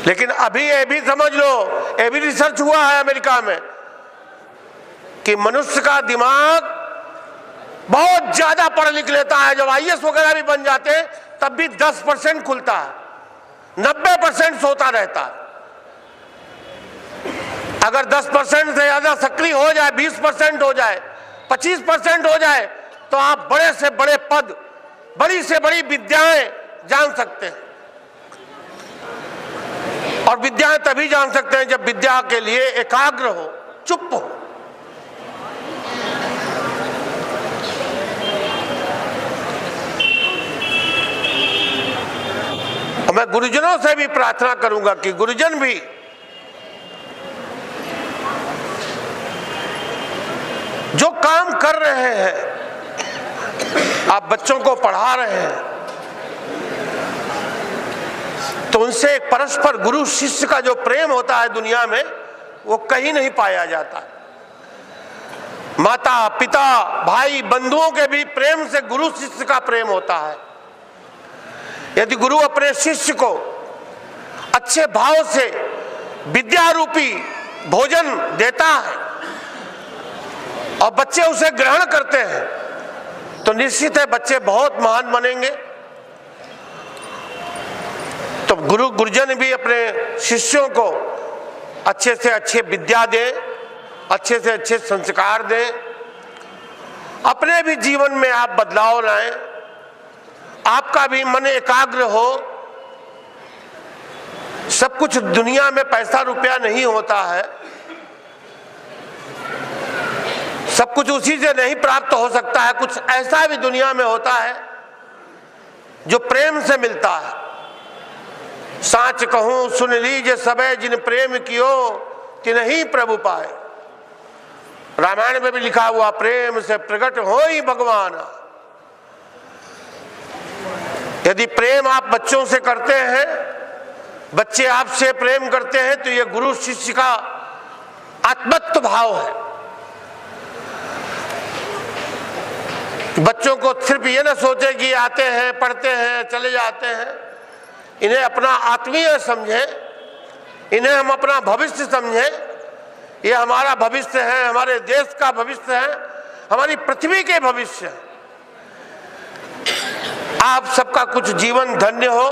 लेकिन अभी ये भी समझ लो, ये भी रिसर्च हुआ है अमेरिका में कि मनुष्य का दिमाग बहुत ज्यादा पढ़ लिख लेता है, जब IAS वगैरह भी बन जाते हैं तब भी 10% खुलता है, 90% सोता रहता है। अगर 10% से ज्यादा सक्रिय हो जाए, 20% हो जाए, 25% हो जाए, तो आप बड़े से बड़े पद, बड़ी से बड़ी विद्याएं जान सकते हैं। और विद्याएं तभी जान सकते हैं जब विद्या के लिए एकाग्र हो, चुप हो। मैं गुरुजनों से भी प्रार्थना करूंगा कि गुरुजन भी जो काम कर रहे हैं, आप बच्चों को पढ़ा रहे हैं, तो उनसे एक परस्पर गुरु शिष्य का जो प्रेम होता है दुनिया में, वो कहीं नहीं पाया जाता। माता पिता भाई बंधुओं के भी प्रेम से गुरु शिष्य का प्रेम होता है। यदि गुरु अपने शिष्य को अच्छे भाव से विद्या रूपी भोजन देता है और बच्चे उसे ग्रहण करते हैं, तो निश्चित है बच्चे बहुत महान बनेंगे। तो गुरुजन भी अपने शिष्यों को अच्छे से अच्छे विद्या दें, अच्छे से अच्छे संस्कार दें, अपने भी जीवन में आप बदलाव लाएं, आपका भी मन एकाग्र हो। सब कुछ दुनिया में पैसा रुपया नहीं होता है, सब कुछ उसी से नहीं प्राप्त हो सकता है। कुछ ऐसा भी दुनिया में होता है जो प्रेम से मिलता है। साच कहूं सुन लीजिए सबे, जिन प्रेम कियो तिन्हीं प्रभु पाए। रामायण में भी लिखा हुआ, प्रेम से प्रकट हो ही भगवान। यदि प्रेम आप बच्चों से करते हैं, बच्चे आपसे प्रेम करते हैं, तो यह गुरु शिष्य का आत्मत्व भाव है। बच्चों को सिर्फ ये ना सोचे कि आते हैं, पढ़ते हैं, चले जाते हैं। इन्हें अपना आत्मीय समझें, इन्हें हम अपना भविष्य समझें। ये हमारा भविष्य है, हमारे देश का भविष्य है, हमारी पृथ्वी के भविष्य है। आप सबका कुछ जीवन धन्य हो,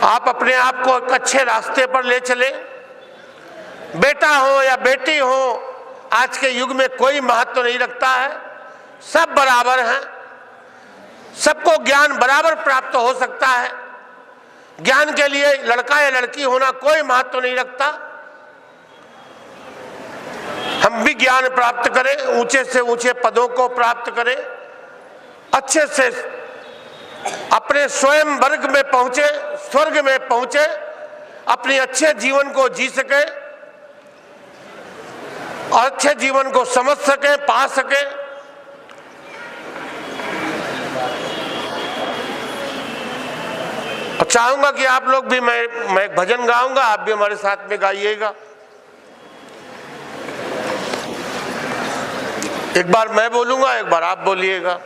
आप अपने आप को एक अच्छे रास्ते पर ले चलें। बेटा हो या बेटी हो, आज के युग में कोई महत्व नहीं रखता है, सब बराबर हैं, सबको ज्ञान बराबर प्राप्त हो सकता है। ज्ञान के लिए लड़का या लड़की होना कोई महत्व नहीं रखता। हम भी ज्ञान प्राप्त करें, ऊंचे से ऊंचे पदों को प्राप्त करें, अच्छे से अपने स्वयं वर्ग में पहुंचे, स्वर्ग में पहुंचे, अपने अच्छे जीवन को जी सके और अच्छे जीवन को समझ सके, पा सके। और चाहूंगा कि आप लोग भी, मैं एक भजन गाऊंगा, आप भी हमारे साथ में गाइएगा। एक बार मैं बोलूंगा, एक बार आप बोलिएगा।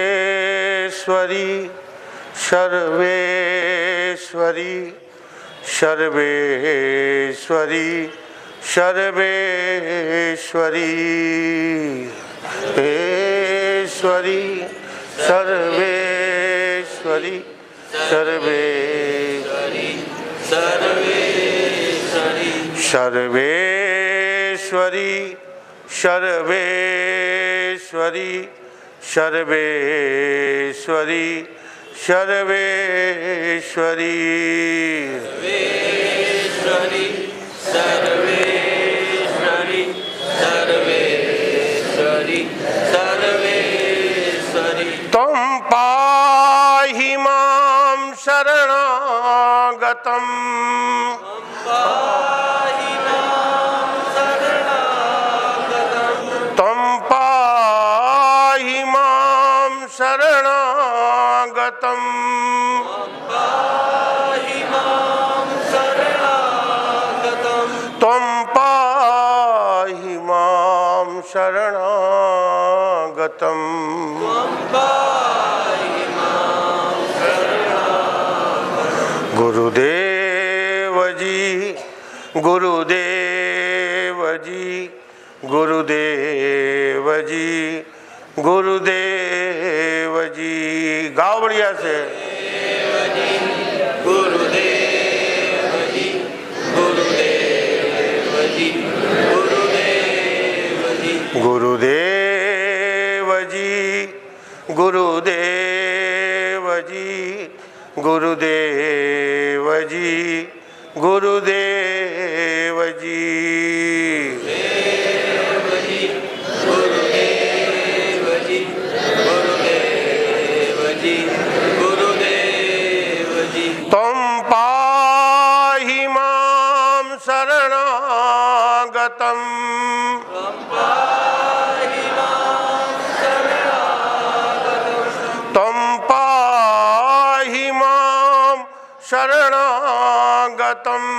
सर्वेश्वरी सर्वेश्वरी सर्वेश्वरी सर्वेश्वरी ईश्वरी सर्वेश्वरी सर्वेश्वरी सर्वेश्वरी सर्वेश्वरी सर्वेश्वरी सर्वेश्वरी सर्वेश्वरी सर्वेश्वरी सर्वेश्वरी सर्वेश्वरी सर्वेश्वरी तुम पाहि मां शरणागतम् शरणागतम् त्वं पाहि मां शरणागतम् गुरुदेव जी गुरुदेव जी गुरुदेव जी गुरुदेव जी। गाओ बढ़िया से। गुरुदेव जी गुरुदेव जी गुरुदेव जी गुरुदेव जी गुरुदेव जी गुरुदेव जी गुरुदेव जी तुम पाहि मां शरणागतम् तुम पाहि मां शरणागतम्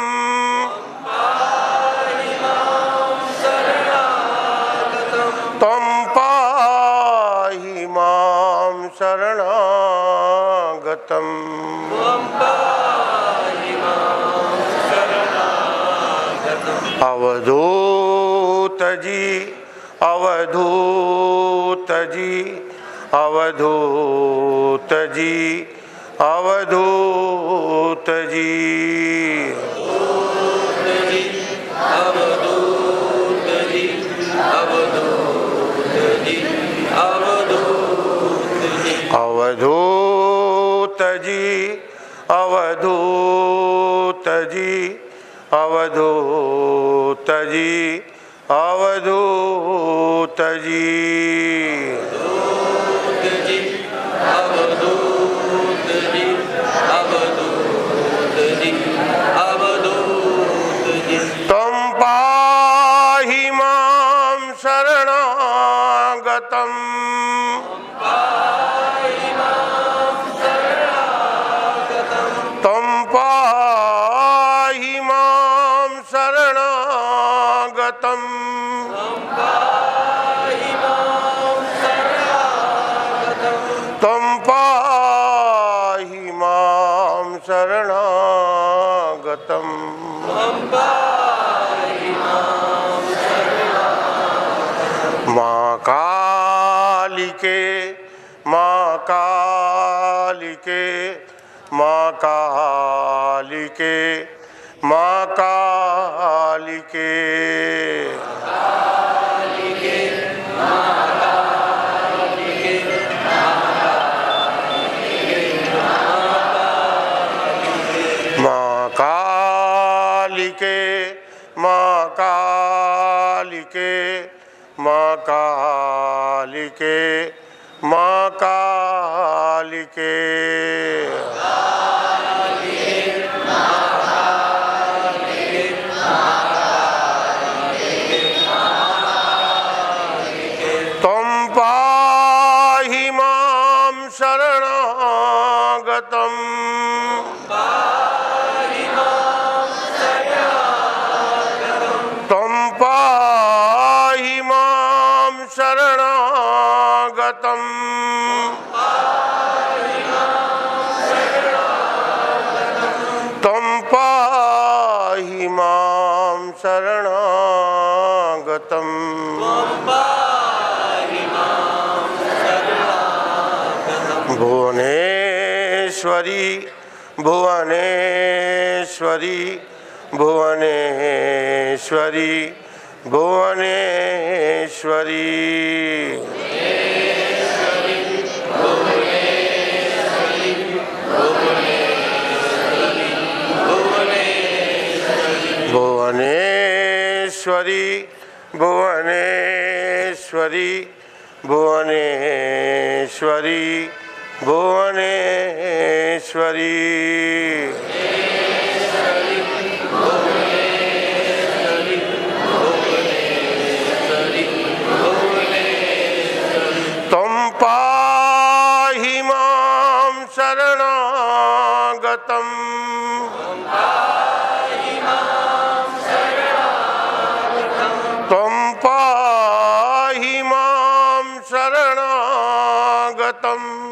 तुम पाहि मां शरणागतम् अवधूत जी अवधूत जी अवधूत जी अवधूत जी अवधूत जी अवधूत जी अवधूत जी अवधूत जी अवधूत अवधूत जी। त्वं पाहि मां शरणागतम्। त्वं पाहि मां शरणागतम्। त्वं पाहि मां शरणागतम्। मां कालिके, मां कालिके, मां कालिके, मां कालिके। मां कालिके, मां कालिके, मां कालिके, मां कालिके। त्वं पाहि मां शरणागतम्। त्वं पाहि मां शरणागतम्। त्वं पाहि मां शरणागतम्। भुवनेश्वरी, भुवनेश्वरी, भुवनेश्वरी, भुवनेश्वरी। भुवनेश्वरी, भुवनेश्वरी, भुवनेश्वरी, भुवनेश्वरी। त्वं पाहि मां शरणागतम्। त्वं पाहि मां शरणागतम्।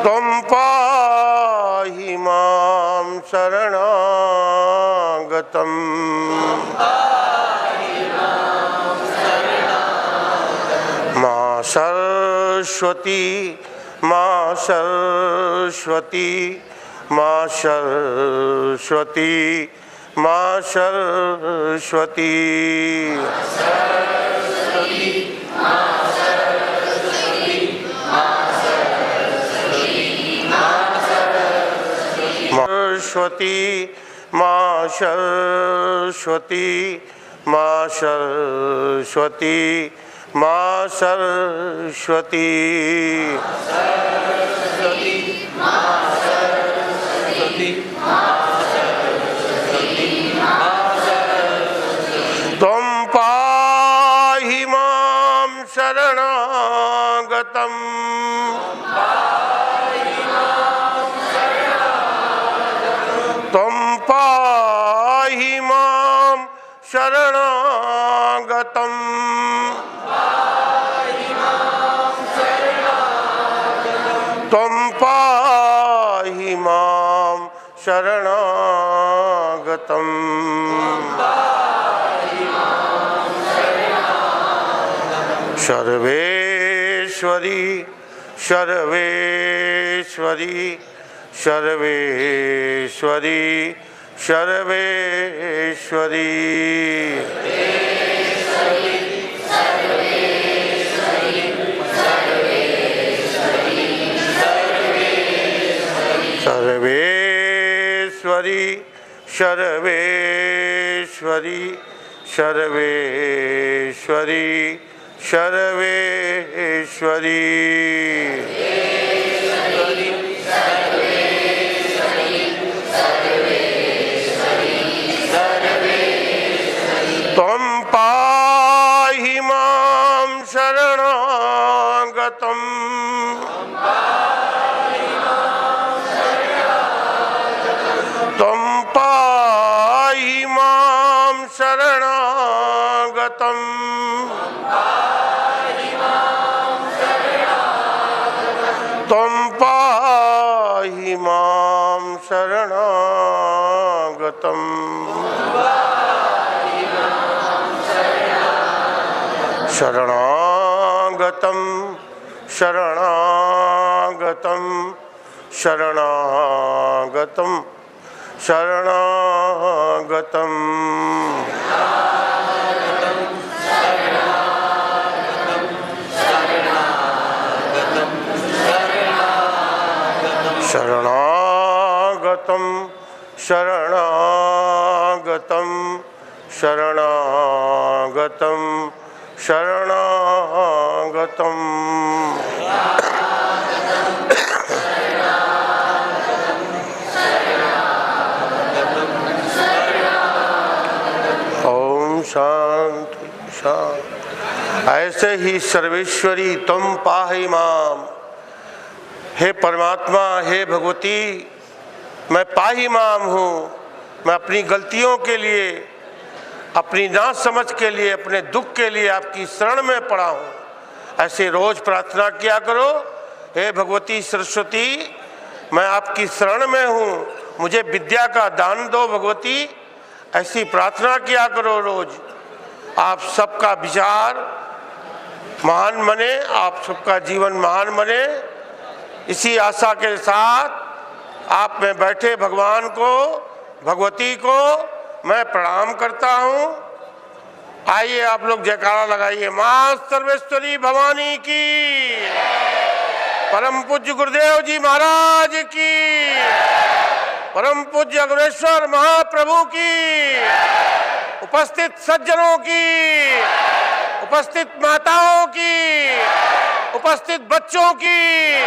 त्वं पाहि मां शरणागतम्। मां सरस्वती, मां सरस्वती, मां सरस्वती, मां सरस्वती। सरस्वती, मां सरस्वती, मां सरस्वती, मां सरस्वती। त्वं पाहि मां शरणागतम्। त्वं पाहि मां शरणागतम्। त्वं पाहि मां शरणागतम्। सर्वेश्वरी, सर्वेश्वरी, सर्वेश्वरी, सर्वेश्वरी। सर्वेश्वरी, सर्वेश्वरी सर्वेश्वरी सर्वेश्वरी। त्वं पाहि मां शरणागतम् त्वं पाहि मां शरणागतम् त्वं पाहि मां शरणागतम् शरणागतं शरणागतं शरणागतं शरणागतं शरणागतं शरणागतं शरणागतं शरणागतम्। ओम शांति शांति। ऐसे ही सर्वेश्वरी तुम पाहि माम, हे परमात्मा, हे भगवती, मैं पाहि माम हूँ। मैं अपनी गलतियों के लिए, अपनी ना समझ के लिए, अपने दुख के लिए आपकी शरण में पड़ा हूँ। ऐसे रोज प्रार्थना किया करो, हे भगवती सरस्वती, मैं आपकी शरण में हूँ, मुझे विद्या का दान दो भगवती। ऐसी प्रार्थना किया करो रोज। आप सबका विचार महान बने, आप सबका जीवन महान बने, इसी आशा के साथ आप में बैठे भगवान को, भगवती को मैं प्रणाम करता हूँ। आइए आप लोग जयकारा लगाइए। मां सर्वेश्वरी भवानी की, परम पूज्य गुरुदेव जी महाराज की, परम पूज्य अग्रेश्वर महाप्रभु की, उपस्थित सज्जनों की, उपस्थित माताओं की, उपस्थित बच्चों की,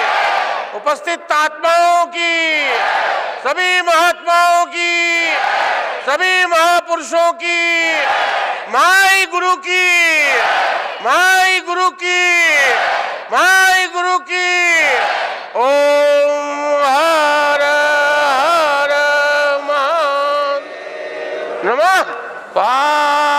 उपस्थित आत्माओं की, सभी महात्माओं की, सभी महापुरुषों की, माई गुरु की, माई गुरु की, माई गुरु की। ओम हर हर नमः पार्वती।